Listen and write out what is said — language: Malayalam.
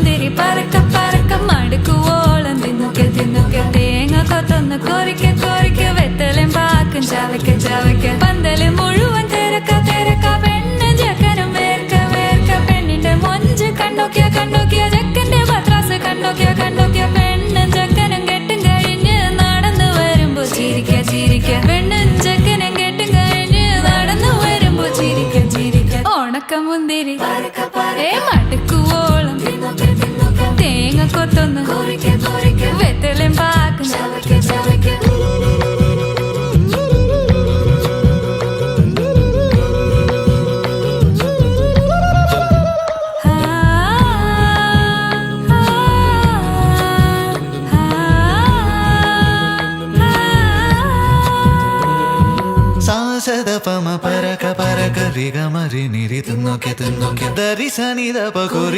മുന്തിരി പറക്ക പറക്ക മടുക്കുവോളം തിന്നുക്കെ തിന്നുക്കെ തേങ്ങ കൊത്തൊന്ന് കൊറിക്ക കൊറിക്ക വെത്തലും പാക്കും ചവയ്ക്ക ചവയ്ക്ക പന്തല് മുഴുവൻ തിരക്ക തിരക്ക പെണ്ണ് ചെക്കനും വേർക്ക വേർക്ക പെണ്ണിന്റെ മൊഞ്ച് കണ്ടോക്കിയ കണ്ടോക്കിയ ചെക്കന്റെ പത്രാസ് കണ്ടോക്കിയ കണ്ടോക്കിയ പെണ്ണും ചെക്കനും കെട്ടും കഴിഞ്ഞ് നടന്നു വരുമ്പോ ചിരിക്ക ചിരിക്ക പെണ്ണും ചെക്കനും കെട്ടും കഴിഞ്ഞ് നടന്നു വരുമ്പോ ചിരിക്ക ചിരിക്ക ഉണക്ക മുന്തിരി മടുക്കുവോളം തേങ്ങ കൊത്തൊന്ന് വെത്തലും പാക്കും സാസദപമ പരക പരക രിഗമരി നിരി തിന്നോക്കെ തിന്നോക്കെ ദരി സനി ദപ